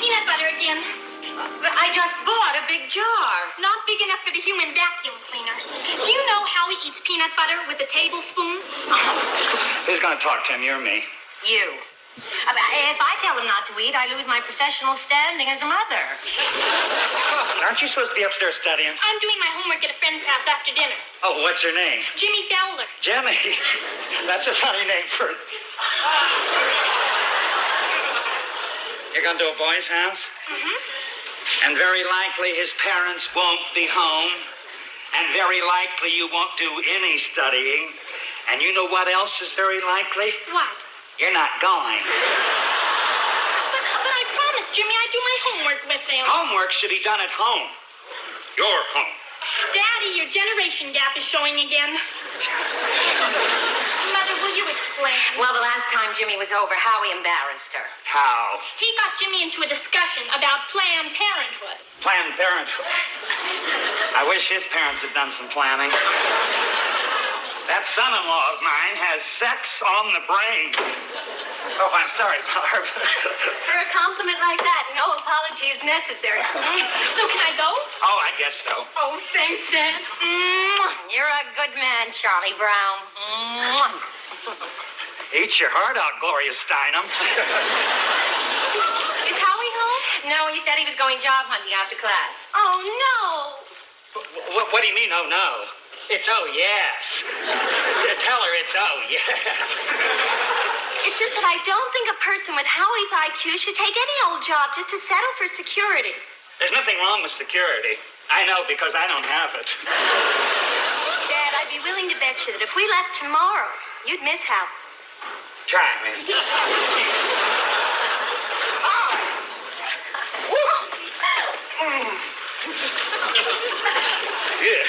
peanut butter again. I just bought a big jar. Not big enough for the human vacuum cleaner. Do you know Howie eats peanut butter with a tablespoon? Who's going to talk to him, you or me? You. If I tell him not to eat, I lose my professional standing as a mother. Aren't you supposed to be upstairs studying? I'm doing my homework at a friend's house after dinner. Oh, what's her name? Jimmy Fowler. Jimmy? That's a funny name for... You're going to a boy's house? Mm-hmm. And very likely his parents won't be home. And very likely you won't do any studying. And you know what else is very likely? What? You're not going. But I promised, Jimmy, I'd do my homework with him. Homework should be done at home. Your home. Daddy, your generation gap is showing again. Mother, will you explain? Well, the last time Jimmy was over, Howie embarrassed her. How? He got Jimmy into a discussion about Planned Parenthood. Planned Parenthood. I wish his parents had done some planning. That son-in-law of mine has sex on the brain. Oh, I'm sorry, Barb. For a compliment like that, no apology is necessary. So can I go? Oh, I guess so. Oh, thanks, Dad. You're a good man, Charlie Brown. Eat your heart out, Gloria Steinem. Is Howie home? No, he said he was going job hunting after class. Oh, no. What do you mean, oh, no? It's oh, yes. Tell her it's oh, yes. It's just that I don't think a person with Howie's IQ should take any old job just to settle for security. There's nothing wrong with security. I know because I don't have it. Dad, I'd be willing to bet you that if we left tomorrow, you'd miss Howie. Try me. Yeah.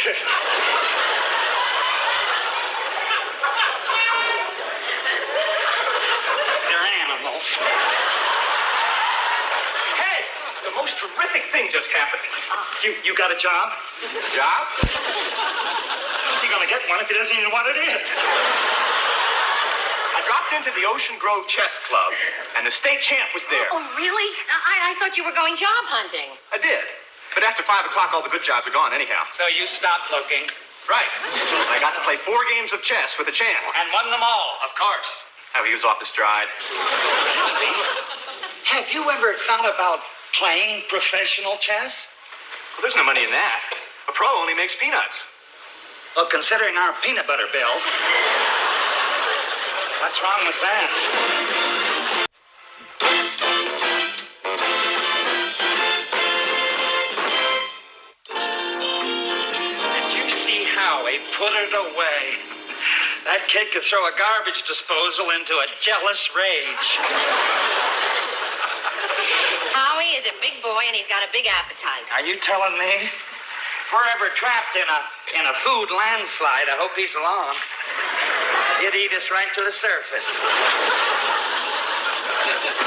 Hey, the most terrific thing just happened. You got a job? Job? How's he gonna get one if he doesn't even know what it is? I dropped into the Ocean Grove Chess Club, and the state champ was there. Oh, really? I thought you were going job hunting. I did. But after 5 o'clock, all the good jobs are gone anyhow. So you stopped looking? Right. I got to play 4 games of chess with the champ. And won them all, of course. Oh, he was off his stride. Have you ever thought about playing professional chess? Well, there's no money in that. A pro only makes peanuts. Well, considering our peanut butter bill, what's wrong with that? Did you see Howie put it away? That kid could throw a garbage disposal into a jealous rage. Howie is a big boy, and he's got a big appetite. Are you telling me? If we're ever trapped in a food landslide, I hope he's along. He'd eat us right to the surface.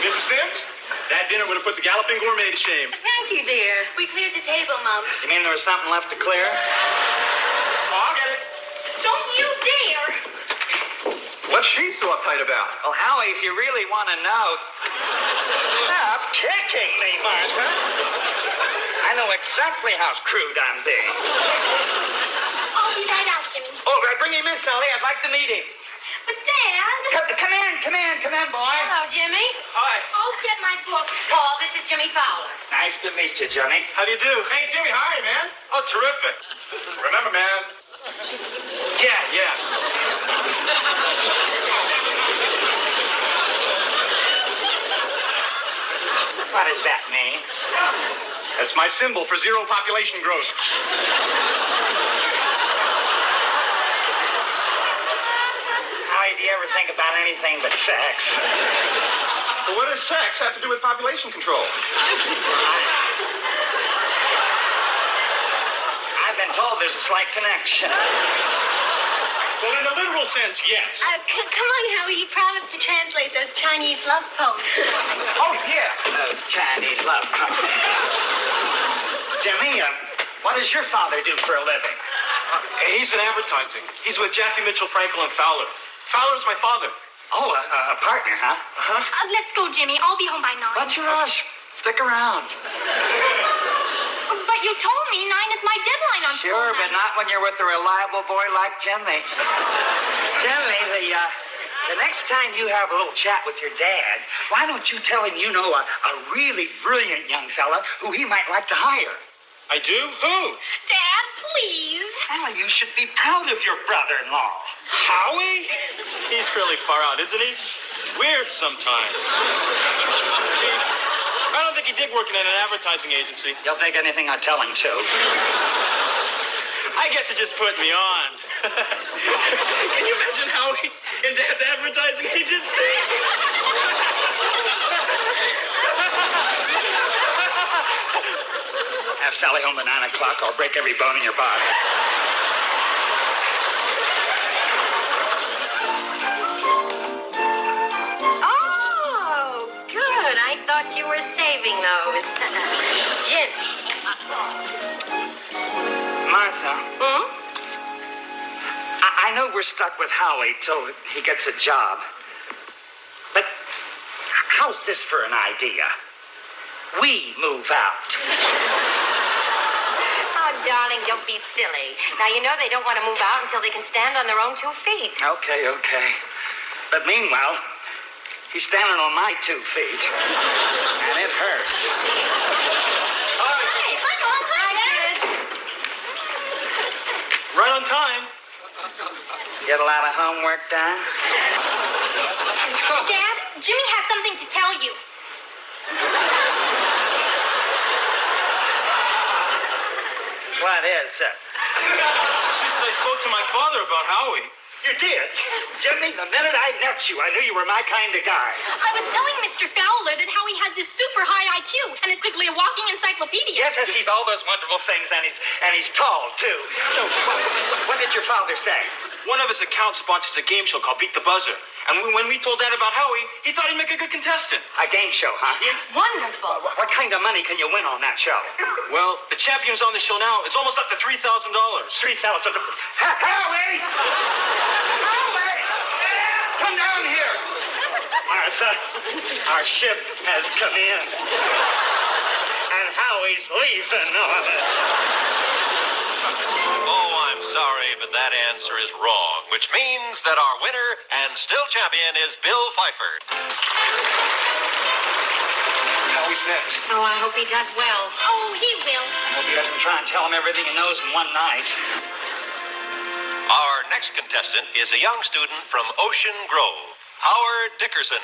Mrs. Sims, that dinner would have put the Galloping Gourmet to shame. Thank you, dear. We cleared the table, Mom. You mean there was something left to clear? Oh, I'll get it. Don't you dare! What's she so uptight about? Well, Howie, if you really want to know... Stop kicking me, Martha. I know exactly how crude I'm being. I'll be right out, Jimmy. Oh, bring him in, Sally. I'd like to meet him. But, Dad... Come in, boy. Hello, Jimmy. Hi. I'll get my book. Paul, this is Jimmy Fowler. Nice to meet you, Johnny. How do you do? Hey, Jimmy, hi, man. Oh, terrific. Remember, man? Yeah. What does that mean? That's my symbol for zero population growth. Howie, do you ever think about anything but sex? But what does sex have to do with population control? I've been told there's a slight connection. Well, in a literal sense, yes. Come on, Howie. You promised to translate those Chinese love poems. Oh, yeah. Those Chinese love poems. Jimmy, what does your father do for a living? He's in advertising. He's with Jackie Mitchell, Frankel, and Fowler. Fowler's my father. Oh, a partner, huh? Uh-huh. Let's go, Jimmy. I'll be home by 9. What's your rush? It's Stick around. But you told me 9 is my deadline on Sure, prom but night. not when you're with a reliable boy like Jimmy. Jimmy, the next time you have a little chat with your dad, why don't you tell him you know a really brilliant young fella who he might like to hire? I do? Who? Dad, please. Well, you should be proud of your brother-in-law. Howie? He's fairly far out, isn't he? Weird sometimes. Gee, I don't think he did work in an advertising agency. He'll take anything I tell him to. I guess it just put me on. Can you imagine Howie in Dad's advertising agency? Have Sally home at 9 o'clock. I'll break every bone in your body. Oh, good. I thought you were saving those. Jim. Martha, Hmm? I know we're stuck with Howie till he gets a job. But how's this for an idea? We move out. Oh, darling, don't be silly. Now, you know they don't want to move out until they can stand on their own 2 feet. Okay. But meanwhile, he's standing on my 2 feet. And it hurts. Hi, Mom. Hi, kids. Right on time. Get a lot of homework done? Dad, Jimmy has something to tell you. What is it? She said I spoke to my father about Howie. You did? Jimmy, the minute I met you, I knew you were my kind of guy. I was telling Mr. Fowler that Howie has this super high IQ and is quickly a walking encyclopedia. Yes, he's all those wonderful things, and he's tall, too. So, what did your father say? One of his accounts sponsors a game show called Beat the Buzzer. And when we told Dad about Howie, he thought he'd make a good contestant. A game show, huh? It's wonderful. What kind of money can you win on that show? Well, the champion's on the show now. It's almost up to $3,000. 3,000. Howie! Howie! Come down here. Martha, our ship has come in. And Howie's leaving on it. Oh, I'm sorry, but that answer is wrong, which means that our winner and still champion is Bill Pfeiffer. Howie's next. Oh, I hope he does well. Oh, he will. Hope he doesn't try and tell him everything he knows in one night. Our next contestant is a young student from Ocean Grove, Howard Dickerson.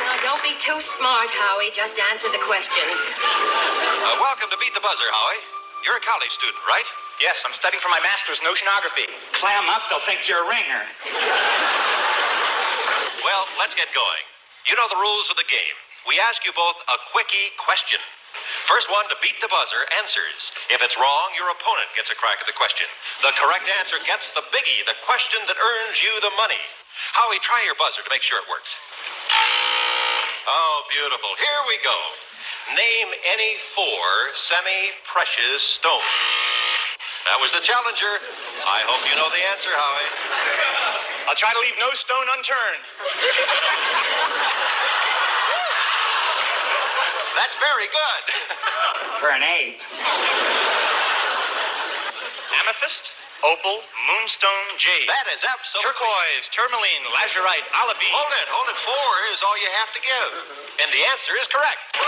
Now, don't be too smart, Howie. Just answer the questions. Welcome to Beat the Buzzer, Howie. You're a college student, right? Yes, I'm studying for my master's in oceanography. Clam up, they'll think you're a ringer. Well, let's get going. You know the rules of the game. We ask you both a quickie question. First one to beat the buzzer answers. If it's wrong, your opponent gets a crack at the question. The correct answer gets the biggie, the question that earns you the money. Howie, try your buzzer to make sure it works. Oh, beautiful. Here we go. Name any 4 semi-precious stones. That was the challenger. I hope you know the answer, Howie. I'll try to leave no stone unturned. That's very good. For an ape. Amethyst, opal, moonstone, jade. That is absolutely... Turquoise, tourmaline, lazurite, olive. Hold it. 4 is all you have to give. And the answer is correct.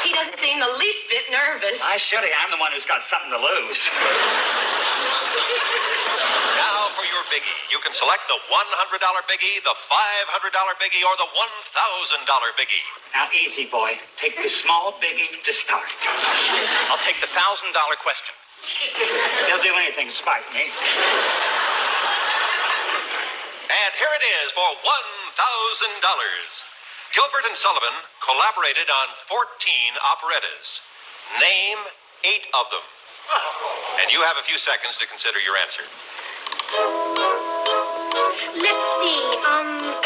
He doesn't seem the least bit nervous. I should have. I'm the one who's got something to lose. Now for your biggie. You can select the $100 biggie, the $500 biggie, or the $1,000 biggie. Now, easy, boy. Take the small biggie to start. I'll take the $1,000 question. They'll do anything to spite me. And here it is for $1,000. Gilbert and Sullivan collaborated on 14 operettas. Name 8 of them. And you have a few seconds to consider your answer. Let's see.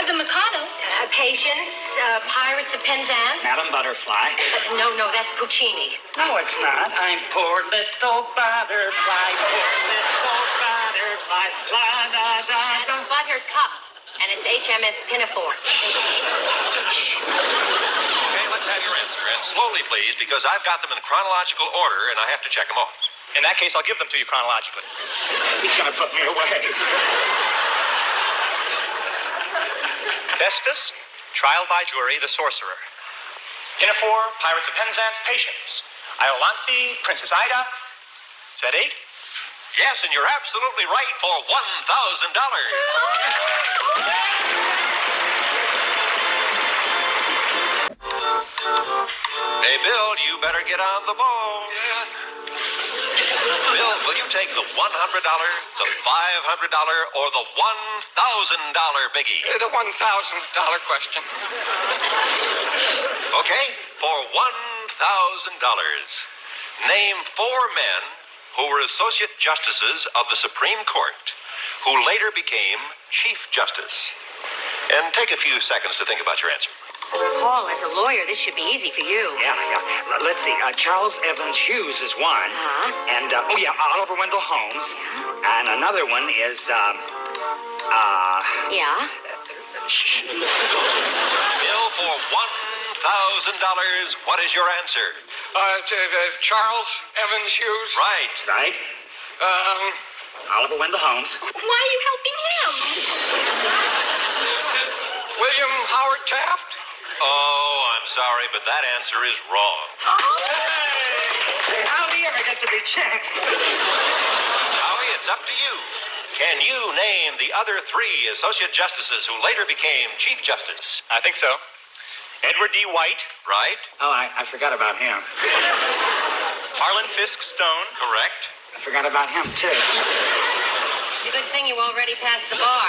The Mikado. Patience, Pirates of Penzance. Madam Butterfly. No, that's Puccini. No, it's not. I'm poor little butterfly, poor little butterfly. That's Butter Cup, and it's HMS Pinafore. Okay, let's have your answer. And slowly, please, because I've got them in chronological order, and I have to check them off. In that case, I'll give them to you chronologically. He's gonna put me away. Vestus, trial by jury, the sorcerer. Pinafore, Pirates of Penzance, Patience. Iolanthe, Princess Ida. Is that 8? Yes, and you're absolutely right for $1,000. Hey, Bill, you better get on the ball. Bill, will you take the $100, the $500, or the $1,000 biggie? The $1,000 question. Okay, for $1,000, name 4 men who were associate justices of the Supreme Court, who later became Chief Justice. And take a few seconds to think about your answer. Paul, as a lawyer, this should be easy for you. Yeah. Let's see. Charles Evans Hughes is one. And, Oliver Wendell Holmes. And another one is, Yeah? Bill, for $1,000, what is your answer? Charles Evans Hughes. Right. Oliver Wendell Holmes. Why are you helping him? William Howard Taft. Oh, I'm sorry, but that answer is wrong. Hey, how do you ever get to be champ? Howie, it's up to you. Can you name the other 3 associate justices who later became Chief Justice? I think so. Edward D. White. Right? Oh, I forgot about him. Harlan Fiske Stone. Correct. I forgot about him, too. It's a good thing you already passed the bar.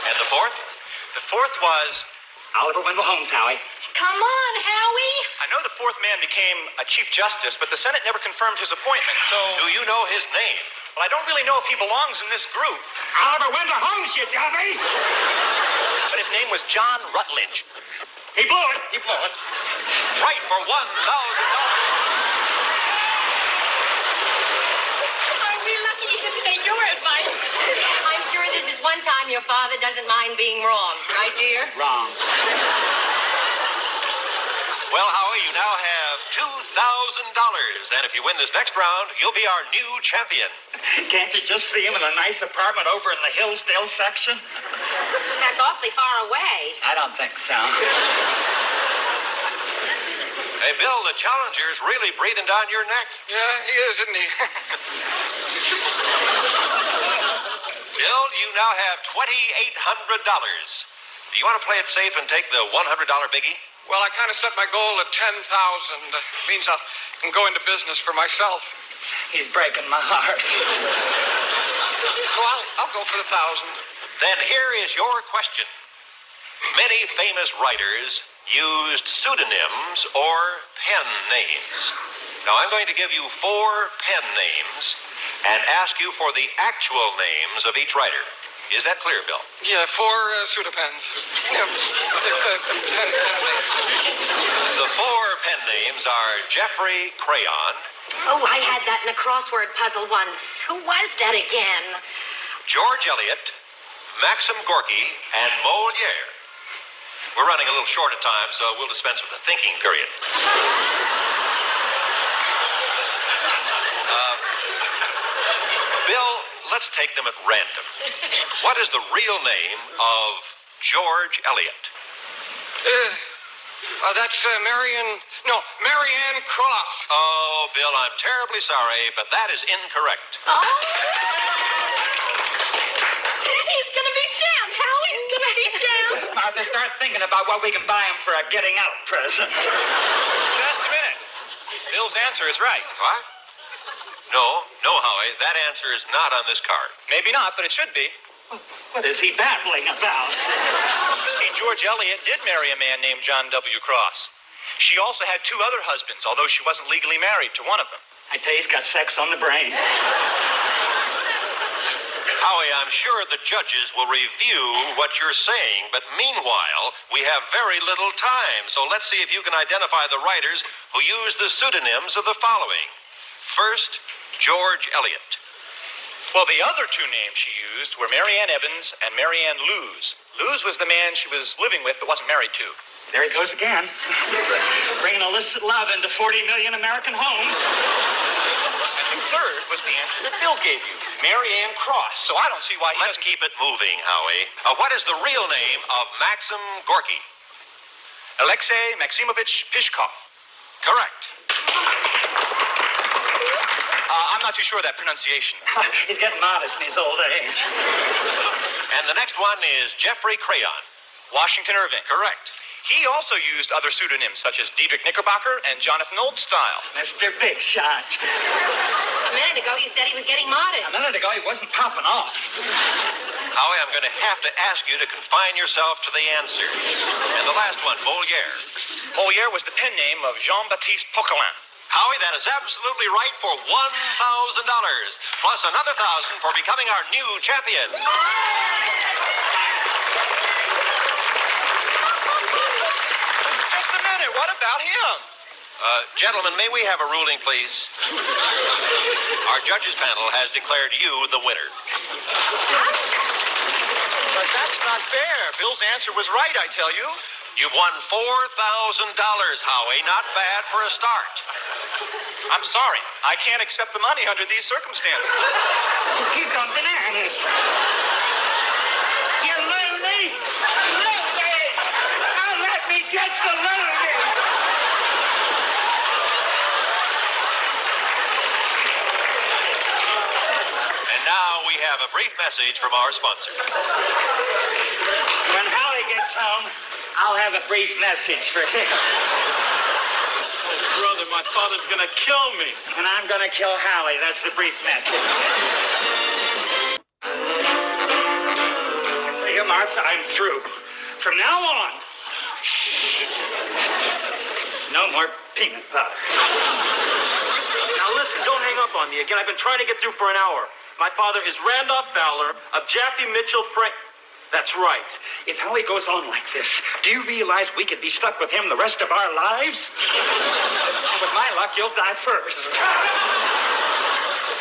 And the 4th? The 4th was... Oliver Wendell Holmes, Howie. Come on, Howie. I know the 4th man became a Chief Justice, but the Senate never confirmed his appointment, so... Do you know his name? Well, I don't really know if he belongs in this group. Oliver Wendell Holmes, you dummy! But his name was John Rutledge. He blew it. Right for $1,000. Aren't we lucky to take your advice? I'm sure this is one time your father doesn't mind being wrong. Right, dear? Wrong. Well, Howie, you now have $2,000. And if you win this next round, you'll be our new champion. Can't you just see him in a nice apartment over in the Hillsdale section? That's awfully far away. I don't think so. Hey, Bill, the challenger's really breathing down your neck. Yeah, he is, isn't he? Bill, you now have $2,800. Do you want to play it safe and take the $100 biggie? Well, I kind of set my goal at 10,000. Means I can go into business for myself. He's breaking my heart. So I'll go for the 1,000. Then here is your question. Many famous writers used pseudonyms or pen names. Now, I'm going to give you 4 pen names and ask you for the actual names of each writer. Is that clear, Bill? Yeah, 4 pseudopens. Pen names. The 4 pen names are Jeffrey Crayon, Oh, I had that in a crossword puzzle once. Who was that again? George Eliot, Maxim Gorky, and Moliere. We're running a little short of time, so we'll dispense with the thinking period. Bill, let's take them at random. What is the real name of George Eliot? That's Marianne Cross. Oh, Bill, I'm terribly sorry, but that is incorrect. Oh! He's gonna be champ. Howie's gonna be champ. Martha, start thinking about what we can buy him for a getting out present. Just a minute. Bill's answer is right. What? No, Howie, that answer is not on this card. Maybe not, but it should be. What is he babbling about? You see, George Eliot did marry a man named John W. Cross. She also had 2 other husbands, although she wasn't legally married to one of them. I tell you, he's got sex on the brain. Howie, I'm sure the judges will review what you're saying, but meanwhile, we have very little time, so let's see if you can identify the writers who use the pseudonyms of the following. First, George Eliot. Well, the other two names she used were Marianne Evans and Marianne Lewes. Lewes was the man she was living with but wasn't married to. There he goes again. Bringing illicit love into 40 million American homes. And the third was the answer that Bill gave you, Marianne Cross. So I don't see why he Let's doesn't... keep it moving, Howie. What is the real name of Maxim Gorky? Alexei Maximovich Pishkov. Correct. I'm not too sure of that pronunciation. He's getting modest in his old age. And the next one is Jeffrey Crayon. Washington Irving. Correct. He also used other pseudonyms such as Diedrich Knickerbocker and Jonathan Oldstyle. Mr. Big Shot. A minute ago, you said he was getting modest. A minute ago, he wasn't popping off. Howie, I'm going to have to ask you to confine yourself to the answer. And the last one, Moliere. Moliere was the pen name of Jean-Baptiste Poquelin. Howie, that is absolutely right for $1,000, plus another $1,000 for becoming our new champion. Just a minute, what about him? Gentlemen, may we have a ruling, please? Our judges panel has declared you the winner. But that's not fair. Bill's answer was right, I tell you. You've won $4,000, Howie. Not bad for a start. I'm sorry. I can't accept the money under these circumstances. He's gone bananas. You Lynde! Lynde! Now let me get the Lynde! And now we have a brief message from our sponsor. When Howie gets home, I'll have a brief message for him. Brother, my father's gonna kill me. And I'm gonna kill Howie. That's the brief message. Here, Martha, I'm through. From now on, shh. No more peanut butter. Now listen, don't hang up on me again. I've been trying to get through for an hour. My father is Randolph Fowler of Jaffe Mitchell Frank. That's right. If Howie goes on like this, do you realize we could be stuck with him the rest of our lives? With my luck, you'll die first.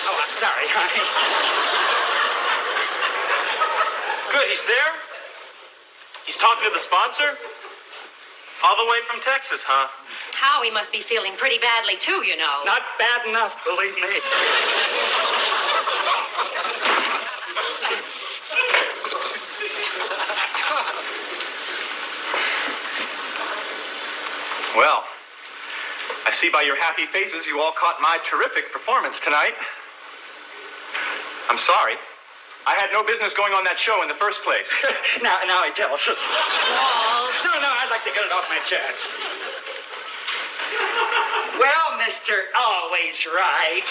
Oh, I'm sorry, honey. Good, he's there? He's talking to the sponsor? All the way from Texas, huh? Howie must be feeling pretty badly, too, you know. Not bad enough, believe me. Well, I see by your happy faces you all caught my terrific performance tonight. I'm sorry. I had no business going on that show in the first place. now he tells us. Paul. No, I'd like to get it off my chest. Well, Mr. Always Right.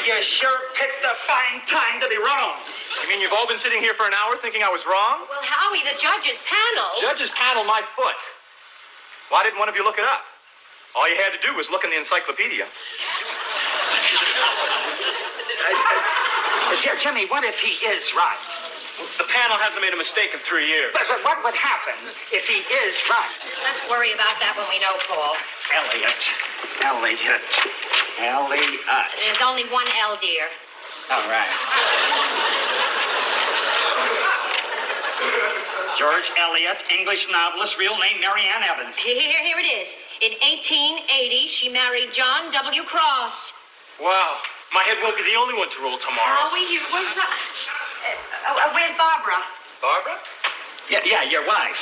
You sure picked a fine time to be wrong. You mean you've all been sitting here for an hour thinking I was wrong? Well, Howie, the judges' panel. Judge's panel, my foot. Why didn't one of you look it up? All you had to do was look in the encyclopedia. Jimmy, what if he is right? The panel hasn't made a mistake in 3 years. But what would happen if he is right? Let's worry about that when we know, Paul. Elliot. There's only one L, dear. All right. George Eliot, English novelist, real name Marianne Evans. Here it is. In 1880, she married John W. Cross. Wow. My head won't be the only one to roll tomorrow. Howie, you were right. Where's Barbara? Barbara? Yeah, your wife.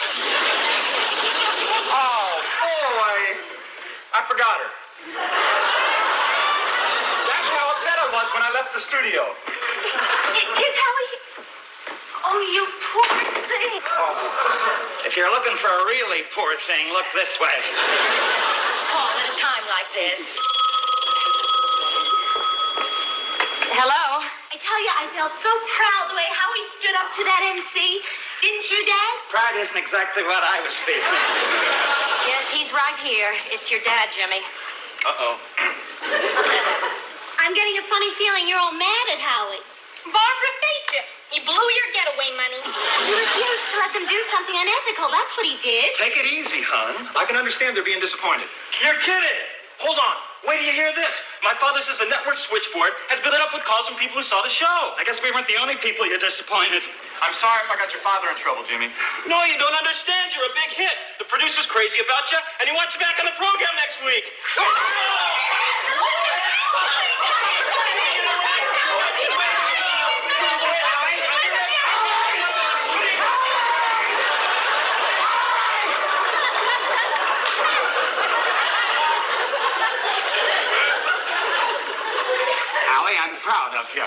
Oh, boy. I forgot her. That's how upset I was when I left the studio. Is Howie... Oh, you poor thing. If you're looking for a really poor thing, look this way. Paul, at a time like this. Hello? I tell you, I felt so proud the way Howie stood up to that MC. Didn't you, Dad? Pride isn't exactly what I was feeling. Yes, he's right here. It's your dad, Jimmy. Uh-oh. I'm getting a funny feeling you're all mad at Howie. Barbara, face it. He blew your getaway money. He refused to let them do something unethical. That's what he did. Take it easy, hon. I can understand they're being disappointed. You're kidding. Hold on. wait till you hear this. My father says the network switchboard has been lit up with calls from people who saw the show. I guess we weren't the only people you disappointed. I'm sorry if I got your father in trouble, Jimmy. No, you don't understand. You're a big hit. The producer's crazy about you, and he wants you back on the program next week. Howie, I'm proud of you.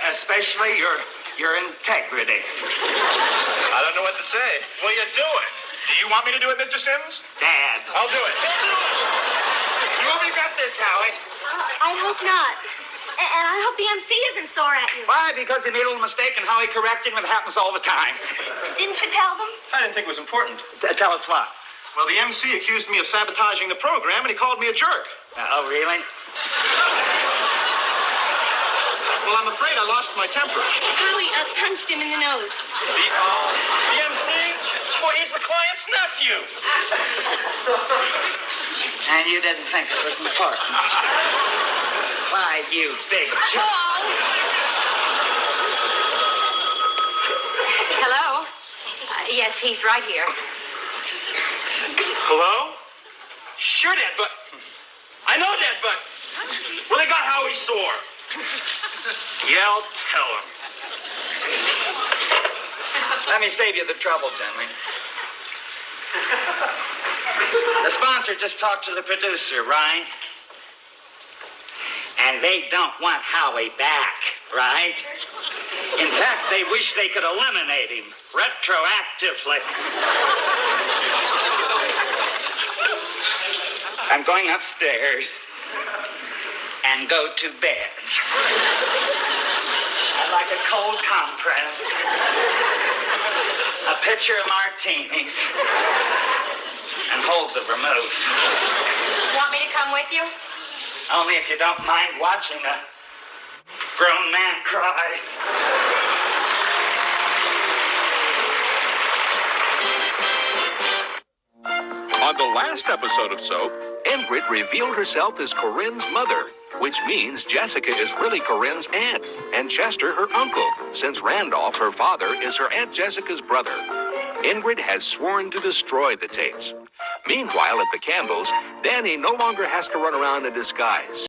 Especially your integrity. I don't know what to say. Will you do it? Do you want me to do it, Mr. Sims? Dad. I'll do it. You only got this, Howie. I hope not. And I hope the Emcee isn't sore at you. Why? Because he made a little mistake and Howie corrected him. It happens all the time. Didn't you tell them? I didn't think it was important. Tell us what? Well, the MC accused me of sabotaging the program, and he called me a jerk. Oh, really? Well, I'm afraid I lost my temper. Howie punched him in the nose. The MC? Well, he's the client's nephew. And you didn't think it was important. Why, you big jerk. Hello? Yes, he's right here. Hello? Sure, Dad, but... I know, Dad, but... Well, they got Howie sore. Yeah, I'll tell him. Let me save you the trouble, Jimmy. The sponsor just talked to the producer, right? And they don't want Howie back, right? In fact, they wish they could eliminate him retroactively. I'm going upstairs and go to bed. I'd like a cold compress, a pitcher of martinis, and hold the remote. Want me to come with you? Only if you don't mind watching a grown man cry. On the last episode of Soap, Ingrid revealed herself as Corinne's mother, which means Jessica is really Corinne's aunt, and Chester her uncle, since Randolph, her father, is her Aunt Jessica's brother. Ingrid has sworn to destroy the tapes. Meanwhile, at the Campbells, Danny no longer has to run around in disguise.